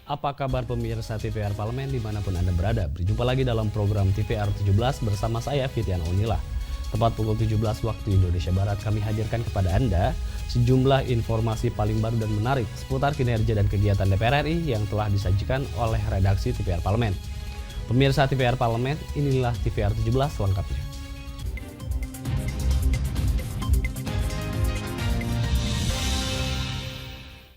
Apa kabar pemirsa TVR Parlemen dimanapun Anda berada? Berjumpa lagi dalam program TVR 17 bersama saya Fitian Onila. Tepat pukul 17 waktu Indonesia Barat kami hadirkan kepada Anda sejumlah informasi paling baru dan menarik seputar kinerja dan kegiatan DPR RI yang telah disajikan oleh redaksi TVR Parlemen. Pemirsa TVR Parlemen, inilah TVR 17 lengkapnya.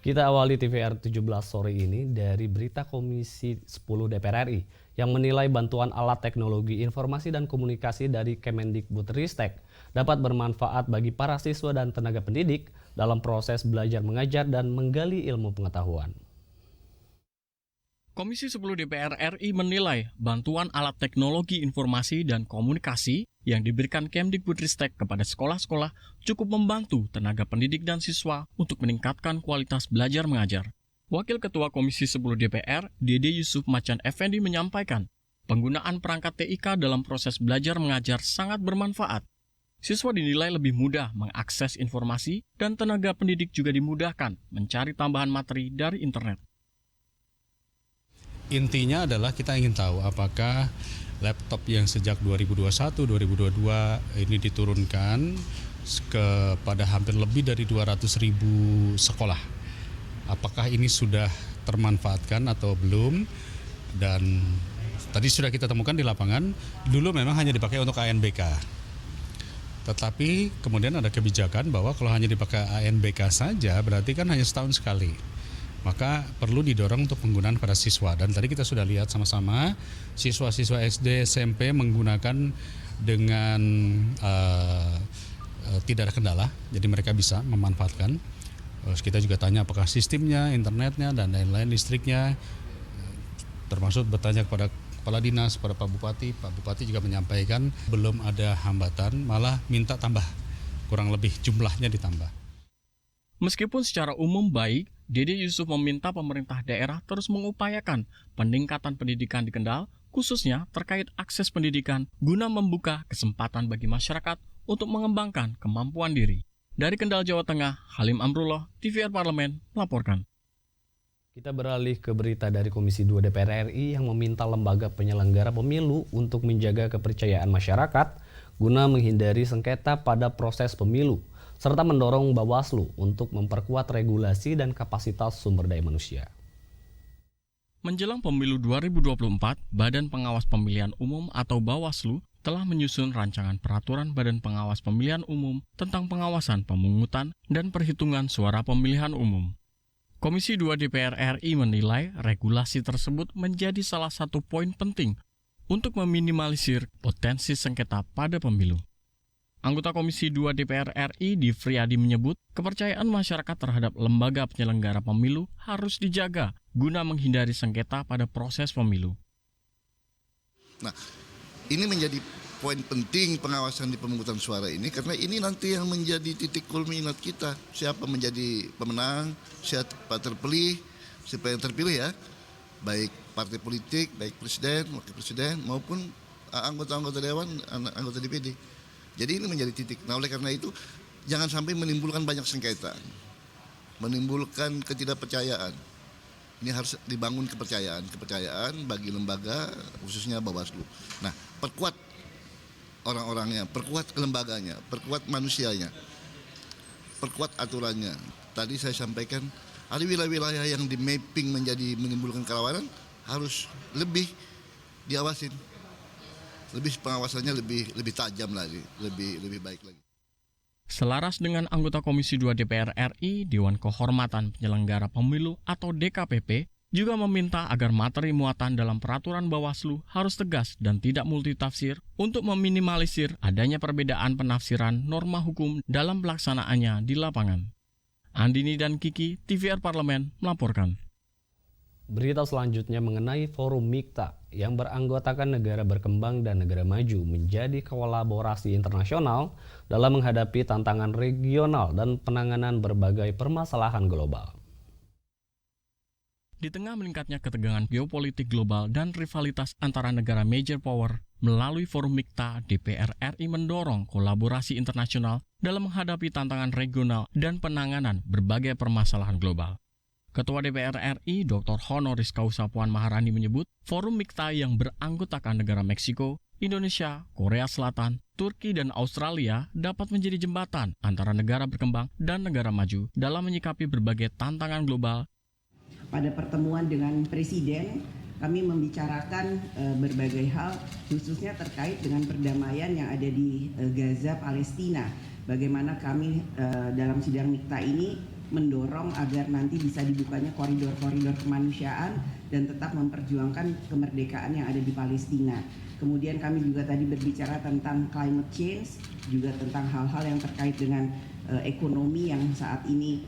Kita awali TVR 17 sore ini dari berita Komisi 10 DPR RI yang menilai bantuan alat teknologi informasi dan komunikasi dari Kemendikbudristek dapat bermanfaat bagi para siswa dan tenaga pendidik dalam proses belajar mengajar dan menggali ilmu pengetahuan. Komisi 10 DPR RI menilai bantuan alat teknologi informasi dan komunikasi yang diberikan Kemdikbudristek kepada sekolah-sekolah cukup membantu tenaga pendidik dan siswa untuk meningkatkan kualitas belajar mengajar. Wakil Ketua Komisi 10 DPR, Dede Yusuf Macan Effendi menyampaikan, penggunaan perangkat TIK dalam proses belajar mengajar sangat bermanfaat. Siswa dinilai lebih mudah mengakses informasi dan tenaga pendidik juga dimudahkan mencari tambahan materi dari internet. Intinya adalah kita ingin tahu apakah laptop yang sejak 2021-2022 ini diturunkan kepada hampir lebih dari 200.000 sekolah. Apakah ini sudah termanfaatkan atau belum? Dan tadi sudah kita temukan di lapangan, dulu memang hanya dipakai untuk ANBK. Tetapi kemudian ada kebijakan bahwa kalau hanya dipakai ANBK saja berarti kan hanya setahun sekali. Maka perlu didorong untuk penggunaan pada siswa. Dan tadi kita sudah lihat sama-sama siswa-siswa SD, SMP menggunakan dengan tidak ada kendala. Jadi mereka bisa memanfaatkan. Terus kita juga tanya apakah sistemnya, internetnya, dan lain-lain, listriknya. Termasuk bertanya kepada Kepala Dinas, kepada Pak Bupati. Pak Bupati juga menyampaikan belum ada hambatan, malah minta tambah. Kurang lebih jumlahnya ditambah. Meskipun secara umum baik, Dede Yusuf meminta pemerintah daerah terus mengupayakan peningkatan pendidikan di Kendal, khususnya terkait akses pendidikan guna membuka kesempatan bagi masyarakat untuk mengembangkan kemampuan diri. Dari Kendal, Jawa Tengah, Halim Amrullah, TVR Parlemen, melaporkan. Kita beralih ke berita dari Komisi 2 DPR RI yang meminta lembaga penyelenggara pemilu untuk menjaga kepercayaan masyarakat guna menghindari sengketa pada proses pemilu, serta mendorong Bawaslu untuk memperkuat regulasi dan kapasitas sumber daya manusia. Menjelang pemilu 2024, Badan Pengawas Pemilihan Umum atau Bawaslu telah menyusun rancangan peraturan Badan Pengawas Pemilihan Umum tentang pengawasan pemungutan dan perhitungan suara pemilihan umum. Komisi 2 DPR RI menilai regulasi tersebut menjadi salah satu poin penting untuk meminimalisir potensi sengketa pada pemilu. Anggota Komisi 2 DPR RI Difriadi menyebut kepercayaan masyarakat terhadap lembaga penyelenggara pemilu harus dijaga guna menghindari sengketa pada proses pemilu. Nah, ini menjadi poin penting pengawasan di pemungutan suara ini karena ini nanti yang menjadi titik kulminat kita. Siapa menjadi pemenang, siapa terpilih, siapa yang terpilih ya, baik partai politik, baik presiden, wakil presiden maupun anggota-anggota dewan, anggota DPD. Jadi ini menjadi titik. Nah oleh karena itu jangan sampai menimbulkan banyak sengketa, menimbulkan ketidakpercayaan. Ini harus dibangun kepercayaan bagi lembaga khususnya Bawaslu. Nah perkuat orang-orangnya, perkuat lembaganya, perkuat manusianya, perkuat aturannya. Tadi saya sampaikan ada wilayah-wilayah yang di mapping menjadi menimbulkan kerawanan harus lebih diawasin. Lebih pengawasannya lebih tajam lagi, lebih baik lagi. Selaras dengan anggota Komisi 2 DPR RI, Dewan Kehormatan Penyelenggara Pemilu atau DKPP juga meminta agar materi muatan dalam peraturan Bawaslu harus tegas dan tidak multitafsir untuk meminimalisir adanya perbedaan penafsiran norma hukum dalam pelaksanaannya di lapangan. Andini dan Kiki, TVR Parlemen, melaporkan. Berita selanjutnya mengenai Forum MIKTA yang beranggotakan negara berkembang dan negara maju menjadi kolaborasi internasional dalam menghadapi tantangan regional dan penanganan berbagai permasalahan global. Di tengah meningkatnya ketegangan geopolitik global dan rivalitas antara negara major power, melalui Forum MIKTA, DPR RI mendorong kolaborasi internasional dalam menghadapi tantangan regional dan penanganan berbagai permasalahan global. Ketua DPR RI Dr. Honoris Causa Puan Maharani menyebut, Forum MIKTA yang beranggotakan negara Meksiko, Indonesia, Korea Selatan, Turki, dan Australia dapat menjadi jembatan antara negara berkembang dan negara maju dalam menyikapi berbagai tantangan global. Pada pertemuan dengan Presiden, kami membicarakan berbagai hal, khususnya terkait dengan perdamaian yang ada di Gaza, Palestina. Bagaimana kami dalam sidang MIKTA ini mendorong agar nanti bisa dibukanya koridor-koridor kemanusiaan dan tetap memperjuangkan kemerdekaan yang ada di Palestina. Kemudian kami juga tadi berbicara tentang climate change, juga tentang hal-hal yang terkait dengan ekonomi yang saat ini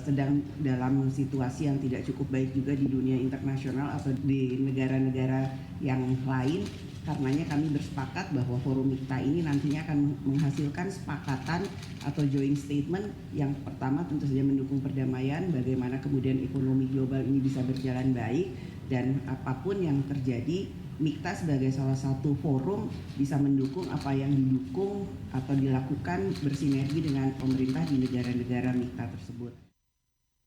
sedang dalam situasi yang tidak cukup baik juga di dunia internasional atau di negara-negara yang lain. Karenanya kami bersepakat bahwa Forum MIKTA ini nantinya akan menghasilkan sepakatan atau joint statement yang pertama tentu saja mendukung perdamaian, bagaimana kemudian ekonomi global ini bisa berjalan baik, dan apapun yang terjadi, MIKTA sebagai salah satu forum bisa mendukung apa yang didukung atau dilakukan bersinergi dengan pemerintah di negara-negara MIKTA tersebut.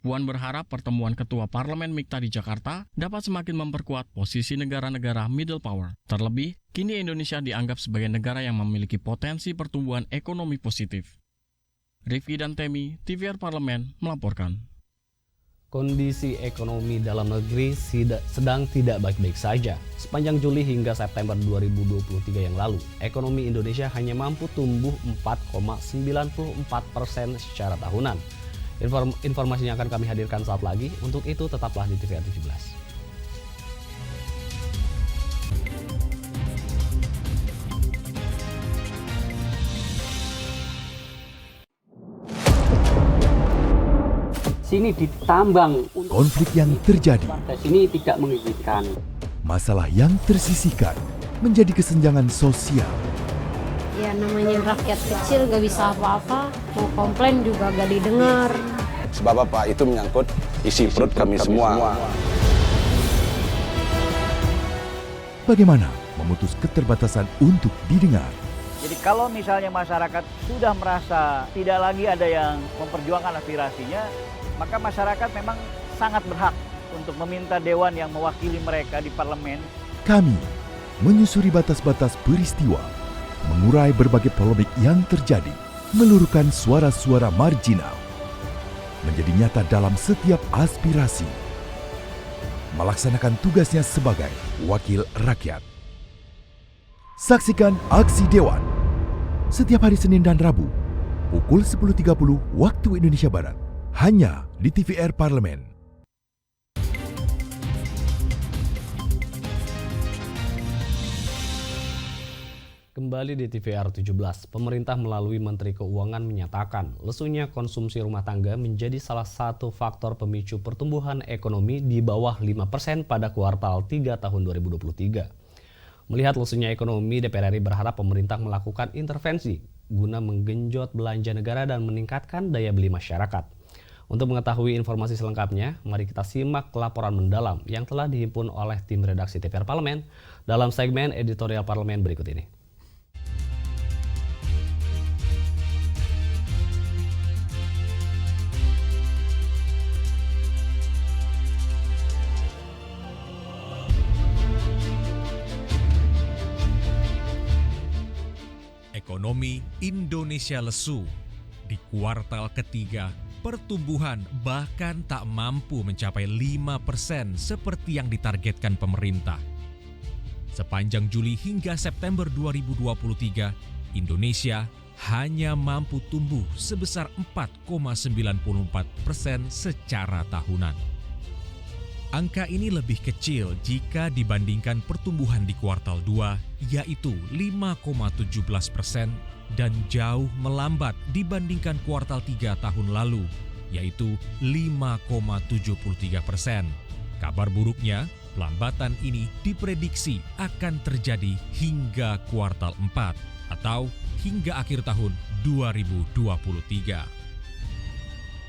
Puan berharap pertemuan Ketua Parlemen MIKTA di Jakarta dapat semakin memperkuat posisi negara-negara middle power. Terlebih, kini Indonesia dianggap sebagai negara yang memiliki potensi pertumbuhan ekonomi positif. Rifki dan Temi, TVR Parlemen, melaporkan. Kondisi ekonomi dalam negeri sedang tidak baik-baik saja. Sepanjang Juli hingga September 2023 yang lalu, ekonomi Indonesia hanya mampu tumbuh 4,94% secara tahunan. Informasinya akan kami hadirkan saat lagi. Untuk itu tetaplah di TVR 17. Sini ditambang. Konflik yang terjadi, Warga sini tidak mengizinkan. masalah yang tersisihkan menjadi kesenjangan sosial. Ya namanya rakyat kecil gak bisa apa-apa, mau komplain juga gak didengar. Sebab apa? Itu menyangkut isi perut kami semua. Bagaimana memutus keterbatasan untuk didengar? Jadi kalau misalnya masyarakat sudah merasa tidak lagi ada yang memperjuangkan aspirasinya, maka masyarakat memang sangat berhak untuk meminta dewan yang mewakili mereka di parlemen. Kami menyusuri batas-batas peristiwa, mengurai berbagai polemik yang terjadi, meluruhkan suara-suara marginal, menjadi nyata dalam setiap aspirasi, melaksanakan tugasnya sebagai wakil rakyat. Saksikan Aksi Dewan setiap hari Senin dan Rabu pukul 10.30 waktu Indonesia Barat, hanya di TVR Parlemen. Kembali di TVR 17, pemerintah melalui Menteri Keuangan menyatakan lesunya konsumsi rumah tangga menjadi salah satu faktor pemicu pertumbuhan ekonomi di bawah 5% pada kuartal 3 tahun 2023. Melihat lesunya ekonomi, DPR RI berharap pemerintah melakukan intervensi guna menggenjot belanja negara dan meningkatkan daya beli masyarakat. Untuk mengetahui informasi selengkapnya, mari kita simak laporan mendalam yang telah dihimpun oleh tim redaksi TVR Parlemen dalam segmen editorial Parlemen berikut ini. Ekonomi Indonesia lesu. Di kuartal ketiga, pertumbuhan bahkan tak mampu mencapai 5% seperti yang ditargetkan pemerintah. Sepanjang Juli hingga September 2023, Indonesia hanya mampu tumbuh sebesar 4,94% secara tahunan. Angka ini lebih kecil jika dibandingkan pertumbuhan di kuartal 2, yaitu 5,17%, dan jauh melambat dibandingkan kuartal 3 tahun lalu, yaitu 5,73%. Kabar buruknya, pelambatan ini diprediksi akan terjadi hingga kuartal 4 atau hingga akhir tahun 2023.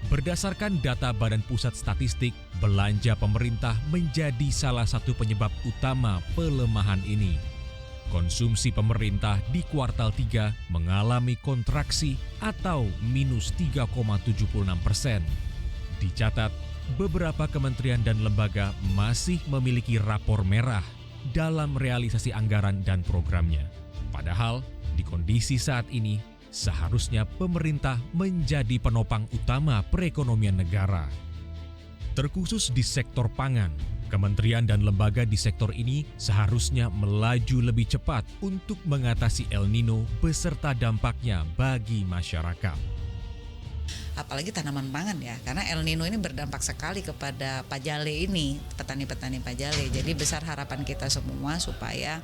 Berdasarkan data Badan Pusat Statistik, belanja pemerintah menjadi salah satu penyebab utama pelemahan ini. Konsumsi pemerintah di kuartal 3 mengalami kontraksi atau minus 3,76%. Dicatat, beberapa kementerian dan lembaga masih memiliki rapor merah dalam realisasi anggaran dan programnya. Padahal, di kondisi saat ini, seharusnya pemerintah menjadi penopang utama perekonomian negara. Terkhusus di sektor pangan, kementerian dan lembaga di sektor ini seharusnya melaju lebih cepat untuk mengatasi El Nino beserta dampaknya bagi masyarakat. Apalagi tanaman pangan ya, karena El Nino ini berdampak sekali kepada pajale ini, petani-petani pajale. Jadi besar harapan kita semua supaya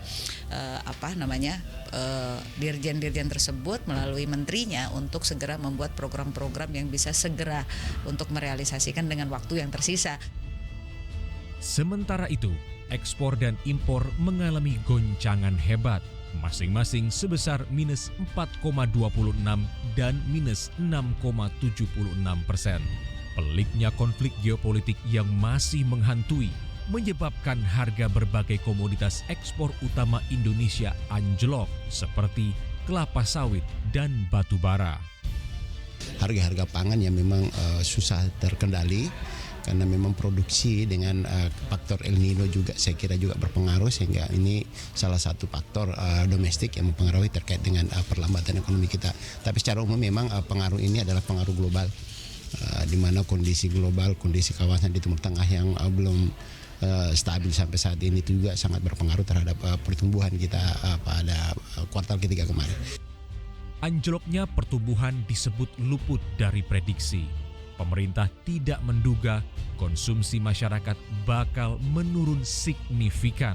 dirjen-dirjen tersebut melalui menterinya untuk segera membuat program-program yang bisa segera untuk merealisasikan dengan waktu yang tersisa. Sementara itu, ekspor dan impor mengalami goncangan hebat, masing-masing sebesar minus 4,26 dan minus 6,76%. Peliknya konflik geopolitik yang masih menghantui menyebabkan harga berbagai komoditas ekspor utama Indonesia anjlok seperti kelapa sawit dan batu bara. Harga-harga pangan yang memang susah terkendali karena memang produksi dengan faktor El Nino juga saya kira juga berpengaruh, sehingga ini salah satu faktor domestik yang mempengaruhi terkait dengan perlambatan ekonomi kita. Tapi secara umum memang pengaruh ini adalah pengaruh global, di mana kondisi global, kondisi kawasan di Timur Tengah yang belum stabil sampai saat ini itu juga sangat berpengaruh terhadap pertumbuhan kita pada kuartal ketiga kemarin. Anjloknya pertumbuhan disebut luput dari prediksi. Pemerintah tidak menduga konsumsi masyarakat bakal menurun signifikan.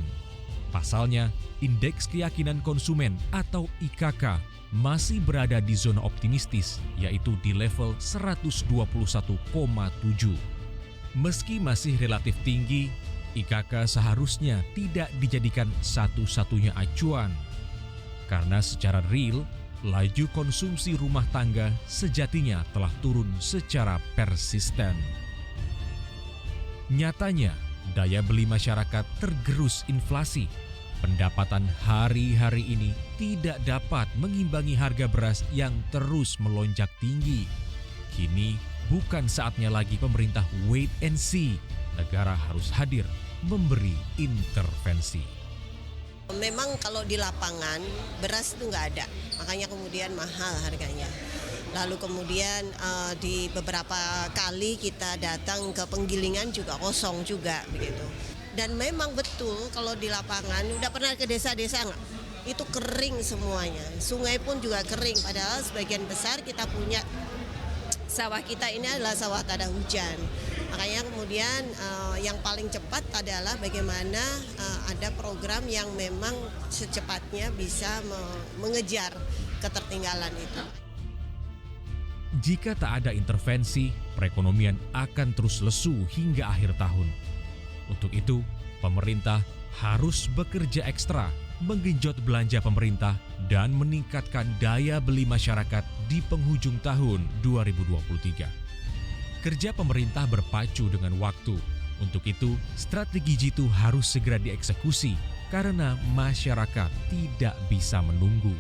Pasalnya, Indeks Keyakinan Konsumen atau IKK masih berada di zona optimistis, yaitu di level 121,7. Meski masih relatif tinggi, IKK seharusnya tidak dijadikan satu-satunya acuan. Karena secara real, laju konsumsi rumah tangga sejatinya telah turun secara persisten. Nyatanya, daya beli masyarakat tergerus inflasi. Pendapatan hari-hari ini tidak dapat mengimbangi harga beras yang terus melonjak tinggi. Kini bukan saatnya lagi pemerintah wait and see. Negara harus hadir memberi intervensi. Memang kalau di lapangan beras itu nggak ada, makanya kemudian mahal harganya. Lalu kemudian di beberapa kali kita datang ke penggilingan juga kosong juga begitu. Dan memang betul kalau di lapangan, udah pernah ke desa-desa nggak? Itu kering semuanya, sungai pun juga kering. Padahal sebagian besar kita punya sawah kita ini adalah sawah tak ada hujan. Makanya kemudian yang paling cepat adalah bagaimana ada program yang memang secepatnya bisa mengejar ketertinggalan itu. Jika tak ada intervensi, perekonomian akan terus lesu hingga akhir tahun. Untuk itu, pemerintah harus bekerja ekstra, menggenjot belanja pemerintah, dan meningkatkan daya beli masyarakat di penghujung tahun 2023. Kerja pemerintah berpacu dengan waktu. Untuk itu, strategi jitu harus segera dieksekusi karena masyarakat tidak bisa menunggu.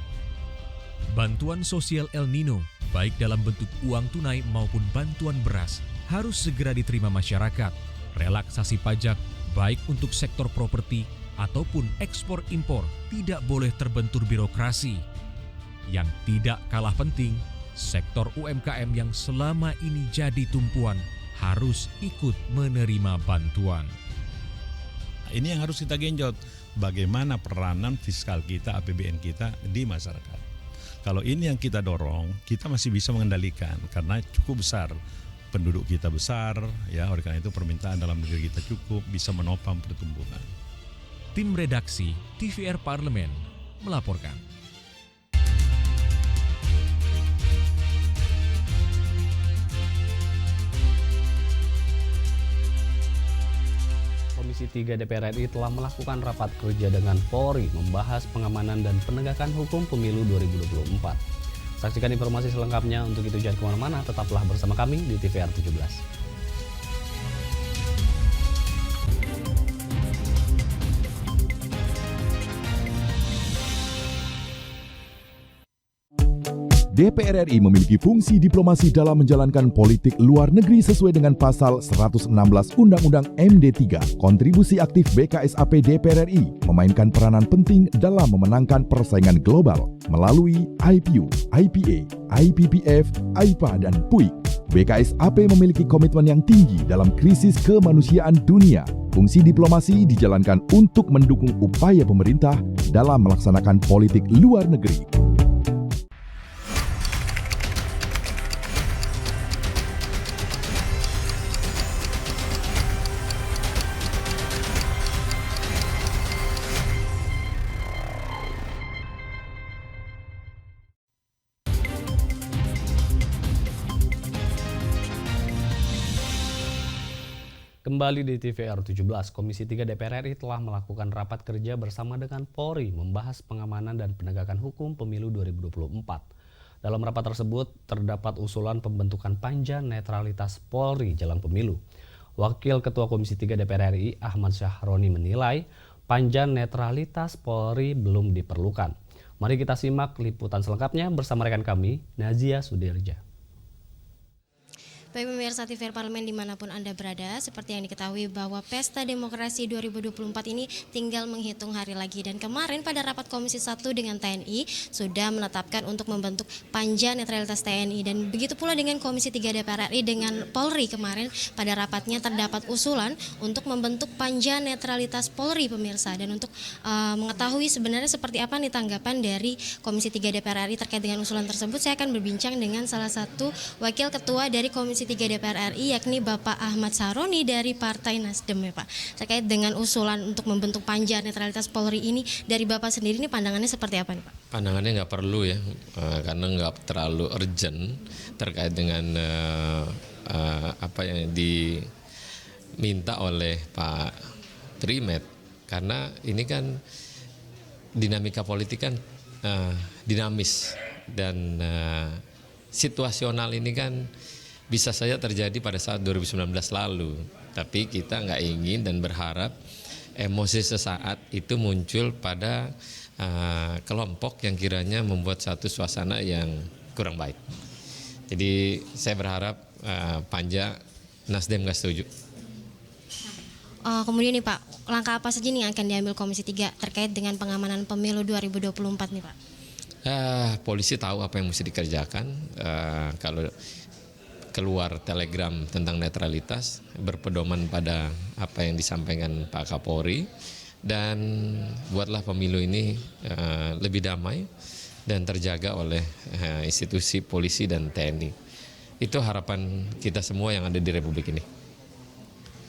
Bantuan sosial El Nino, baik dalam bentuk uang tunai maupun bantuan beras, harus segera diterima masyarakat. Relaksasi pajak, baik untuk sektor properti ataupun ekspor-impor, tidak boleh terbentur birokrasi. Yang tidak kalah penting, sektor UMKM yang selama ini jadi tumpuan harus ikut menerima bantuan. Ini yang harus kita genjot, bagaimana peranan fiskal kita, APBN kita di masyarakat. Kalau ini yang kita dorong, kita masih bisa mengendalikan karena cukup besar. Penduduk kita besar, ya, oleh karena itu permintaan dalam negeri kita cukup bisa menopang pertumbuhan. Tim redaksi TVR Parlemen melaporkan. Komisi 3 DPR RI telah melakukan rapat kerja dengan Polri membahas pengamanan dan penegakan hukum pemilu 2024. Saksikan informasi selengkapnya. Untuk itu jangan kemana-mana, tetaplah bersama kami di TVR 17. DPR RI memiliki fungsi diplomasi dalam menjalankan politik luar negeri sesuai dengan pasal 116 Undang-Undang MD3. Kontribusi aktif BKSAP DPR RI memainkan peranan penting dalam memenangkan persaingan global melalui IPU, IPA, IPPF, AIPA, dan PUIK. BKSAP memiliki komitmen yang tinggi dalam krisis kemanusiaan dunia. Fungsi diplomasi dijalankan untuk mendukung upaya pemerintah dalam melaksanakan politik luar negeri. Kembali di TVR 17, Komisi 3 DPR RI telah melakukan rapat kerja bersama dengan Polri membahas pengamanan dan penegakan hukum pemilu 2024. Dalam rapat tersebut terdapat usulan pembentukan panja netralitas Polri jelang pemilu. Wakil Ketua Komisi 3 DPR RI Ahmad Syahroni menilai panja netralitas Polri belum diperlukan. Mari kita simak liputan selengkapnya bersama rekan kami, Nazia Sudirja. Baik pemirsa TVR Parlemen dimanapun Anda berada, seperti yang diketahui bahwa Pesta Demokrasi 2024 ini tinggal menghitung hari lagi. Dan kemarin pada rapat Komisi 1 dengan TNI sudah menetapkan untuk membentuk panja netralitas TNI. Dan begitu pula dengan Komisi 3 DPR RI dengan Polri kemarin pada rapatnya terdapat usulan untuk membentuk panja netralitas Polri pemirsa. Dan untuk mengetahui sebenarnya seperti apa nih tanggapan dari Komisi 3 DPR RI terkait dengan usulan tersebut, saya akan berbincang dengan salah satu Wakil Ketua dari Komisi 3 DPR RI yakni Bapak Ahmad Syahroni dari Partai Nasdem ya Pak. Terkait dengan usulan untuk membentuk panja netralitas Polri ini, dari Bapak sendiri ini pandangannya seperti apa nih Pak? Pandangannya nggak perlu ya, karena nggak terlalu urgent terkait dengan apa yang diminta oleh Pak Trimet. Karena ini kan dinamika politik kan dinamis dan situasional ini kan bisa saja terjadi pada saat 2019 lalu, tapi kita nggak ingin dan berharap emosi sesaat itu muncul pada kelompok yang kiranya membuat satu suasana yang kurang baik. Jadi saya berharap panja Nasdem nggak setuju. Kemudian nih Pak, langkah apa saja nih yang akan diambil Komisi 3 terkait dengan pengamanan pemilu 2024 nih Pak? Polisi tahu apa yang mesti dikerjakan. Kalau keluar telegram tentang netralitas berpedoman pada apa yang disampaikan Pak Kapolri, dan buatlah pemilu ini lebih damai dan terjaga oleh institusi polisi dan TNI. Itu harapan kita semua yang ada di Republik ini.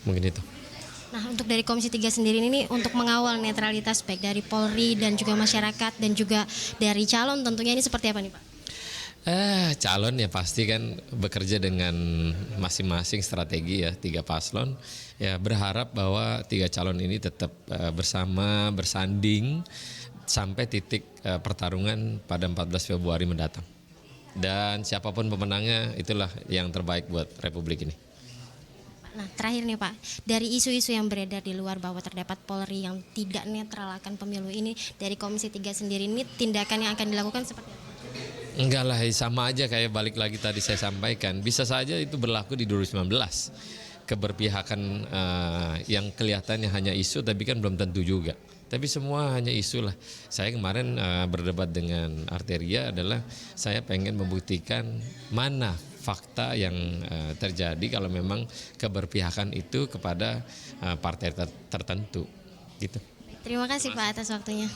Mungkin itu. Nah, untuk dari Komisi 3 sendiri ini untuk mengawal netralitas baik dari Polri dan juga masyarakat dan juga dari calon tentunya ini seperti apa nih Pak? Calon ya pasti kan bekerja dengan masing-masing strategi ya, 3 paslon. Ya berharap bahwa 3 calon ini tetap bersama, bersanding sampai titik pertarungan pada 14 Februari mendatang. Dan siapapun pemenangnya itulah yang terbaik buat Republik ini. Nah terakhir nih Pak, dari isu-isu yang beredar di luar bahwa terdapat Polri yang tidak netral akan pemilu ini, dari Komisi 3 sendiri ini tindakan yang akan dilakukan seperti apa? Enggak lah, sama aja kayak balik lagi tadi saya sampaikan. Bisa saja itu berlaku di 2019. Keberpihakan yang kelihatannya hanya isu tapi kan belum tentu juga. Tapi semua hanya isu lah. Saya kemarin berdebat dengan Arteria adalah saya pengen membuktikan mana fakta yang terjadi kalau memang keberpihakan itu kepada partai tertentu. Gitu. Terima kasih Pak atas waktunya.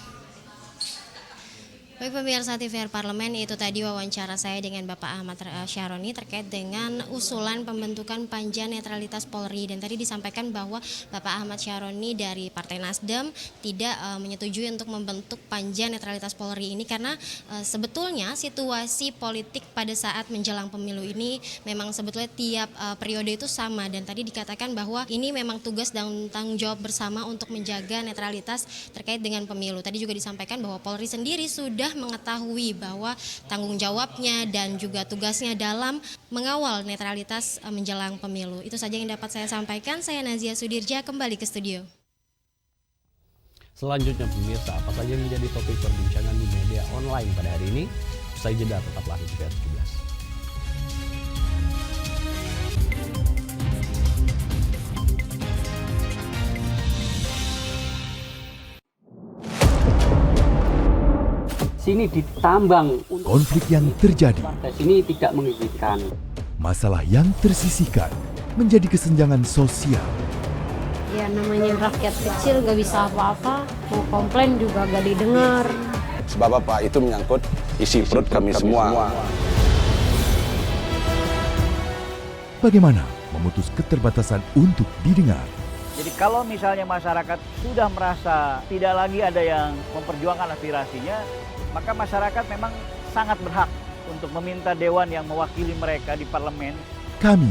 Baik pemirsa TVR Parlemen, itu tadi wawancara saya dengan Bapak Ahmad Syahroni terkait dengan usulan pembentukan panja netralitas Polri. Dan tadi disampaikan bahwa Bapak Ahmad Syahroni dari Partai Nasdem tidak menyetujui untuk membentuk panja netralitas Polri ini karena sebetulnya situasi politik pada saat menjelang pemilu ini memang sebetulnya tiap periode itu sama. Dan tadi dikatakan bahwa ini memang tugas dan tanggung jawab bersama untuk menjaga netralitas terkait dengan pemilu. Tadi juga disampaikan bahwa Polri sendiri sudah mengetahui bahwa tanggung jawabnya dan juga tugasnya dalam mengawal netralitas menjelang pemilu. Itu saja yang dapat saya sampaikan. Saya Nazia Sudirja, kembali ke studio. Selanjutnya pemirsa, apa saja yang menjadi topik perbincangan di media online pada hari ini? Usai jeda tetaplah di TVR 17. Sini ditambang. Konflik yang terjadi, Partai sini tidak mengizinkan. masalah yang tersisihkan menjadi kesenjangan sosial. Ya namanya rakyat kecil gak bisa apa-apa, mau komplain juga gak didengar. Sebab apa? Itu menyangkut isi perut kami semua. Bagaimana memutus keterbatasan untuk didengar? Jadi kalau misalnya masyarakat sudah merasa tidak lagi ada yang memperjuangkan aspirasinya, maka masyarakat memang sangat berhak untuk meminta dewan yang mewakili mereka di parlemen. Kami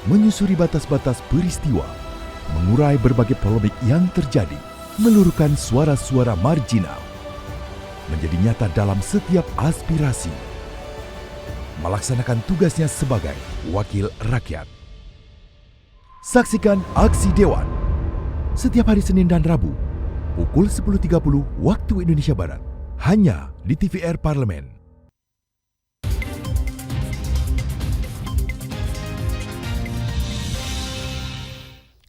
menyusuri batas-batas peristiwa, mengurai berbagai polemik yang terjadi, meluruhkan suara-suara marginal, menjadi nyata dalam setiap aspirasi, melaksanakan tugasnya sebagai wakil rakyat. Saksikan Aksi Dewan setiap hari Senin dan Rabu pukul 10.30 waktu Indonesia Barat hanya di TVR Parlemen.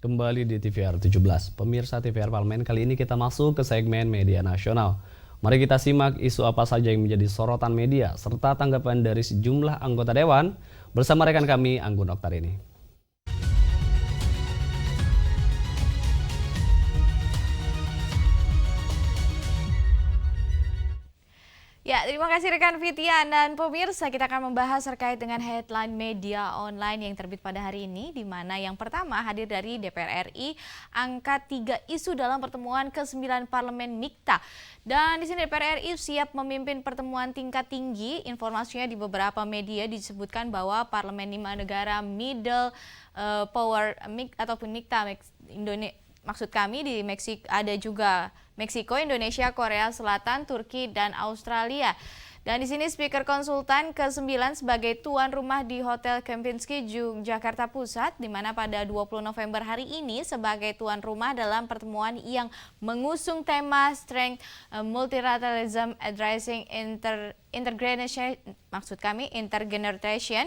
Kembali di TVR 17. Pemirsa TVR Parlemen, kali ini kita masuk ke segmen media nasional. Mari kita simak isu apa saja yang menjadi sorotan media serta tanggapan dari sejumlah anggota dewan bersama rekan kami Anggun Oktar ini. Ya, terima kasih rekan Fitian dan pemirsa, kita akan membahas terkait dengan headline media online yang terbit pada hari ini, di mana yang pertama hadir dari DPR RI, angkat 3 isu dalam pertemuan ke-9 Parlemen MIKTA. Dan di sini DPR RI siap memimpin pertemuan tingkat tinggi. Informasinya di beberapa media disebutkan bahwa Parlemen 5 negara Middle Power ataupun MIKTA Indonesia. Maksud kami di Meksiko ada juga Meksiko, Indonesia, Korea Selatan, Turki, dan Australia. Dan di sini speaker konsultan ke-9 sebagai tuan rumah di Hotel Kempinski, Jakarta Pusat, di mana pada 20 November hari ini sebagai tuan rumah dalam pertemuan yang mengusung tema Strength Multilateralism Addressing Intergeneration,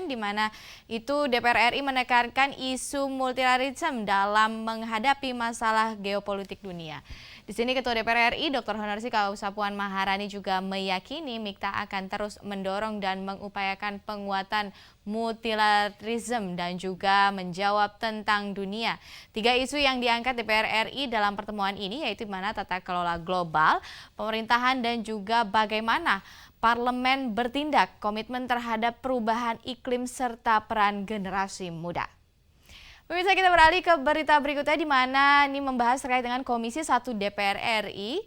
di mana itu DPR RI menekankan isu multilateralism dalam menghadapi masalah geopolitik dunia. Di sini Ketua DPR RI Dr. Honorsi Kausa Puan Maharani juga meyakini MIKTA akan terus mendorong dan mengupayakan penguatan multilateralism dan juga menjawab tentang dunia. 3 isu yang diangkat DPR RI dalam pertemuan ini yaitu mana tata kelola global, pemerintahan dan juga bagaimana Parlemen bertindak, komitmen terhadap perubahan iklim serta peran generasi muda. Pemirsa, kita beralih ke berita berikutnya di mana ini membahas terkait dengan Komisi 1 DPR RI.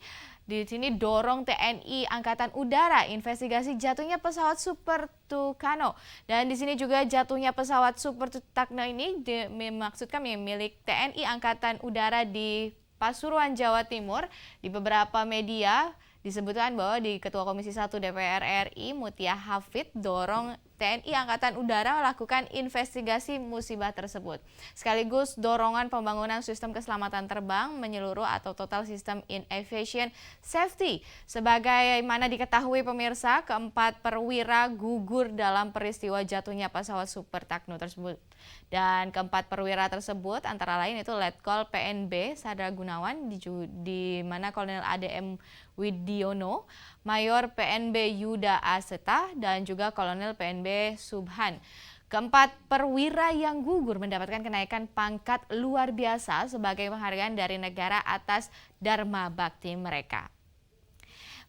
Di sini dorong TNI Angkatan Udara investigasi jatuhnya pesawat Super Tucano. Dan di sini juga jatuhnya pesawat Super Tucano ini dimaksudkan milik TNI Angkatan Udara di Pasuruan, Jawa Timur. Di beberapa media disebutkan bahwa di Ketua Komisi 1 DPR RI Mutia Hafid dorong TNI Angkatan Udara melakukan investigasi musibah tersebut. Sekaligus dorongan pembangunan sistem keselamatan terbang menyeluruh atau total system in aviation safety. Sebagaimana diketahui pemirsa, 4 perwira gugur dalam peristiwa jatuhnya pesawat Super Tucano tersebut. Dan 4 perwira tersebut antara lain itu Letkol PNB Sadra Gunawan, di mana Kolonel ADM Widiono, Mayor PNB Yuda Aseta, dan juga Kolonel PNB Subhan. 4 perwira yang gugur mendapatkan kenaikan pangkat luar biasa sebagai penghargaan dari negara atas dharma bakti mereka.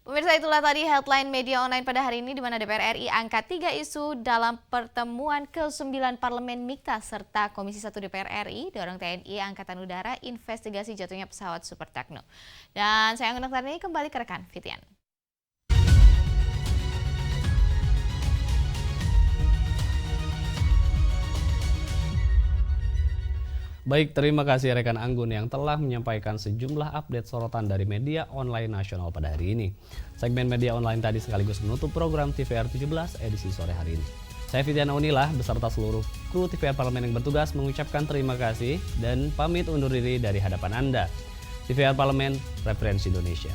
Pemirsa, itulah tadi headline media online pada hari ini di mana DPR RI angkat 3 isu dalam pertemuan ke-9 Parlemen MIKTA serta Komisi 1 DPR RI dorong TNI Angkatan Udara investigasi jatuhnya pesawat Super Tucano. Dan saya Anggun Oktar ini kembali ke rekan Fitian. Baik, terima kasih rekan Anggun yang telah menyampaikan sejumlah update sorotan dari media online nasional pada hari ini. Segmen media online tadi sekaligus menutup program TVR 17 edisi sore hari ini. Saya Fitian Unilah beserta seluruh kru TVR Parlemen yang bertugas mengucapkan terima kasih dan pamit undur diri dari hadapan Anda. TVR Parlemen, referensi Indonesia.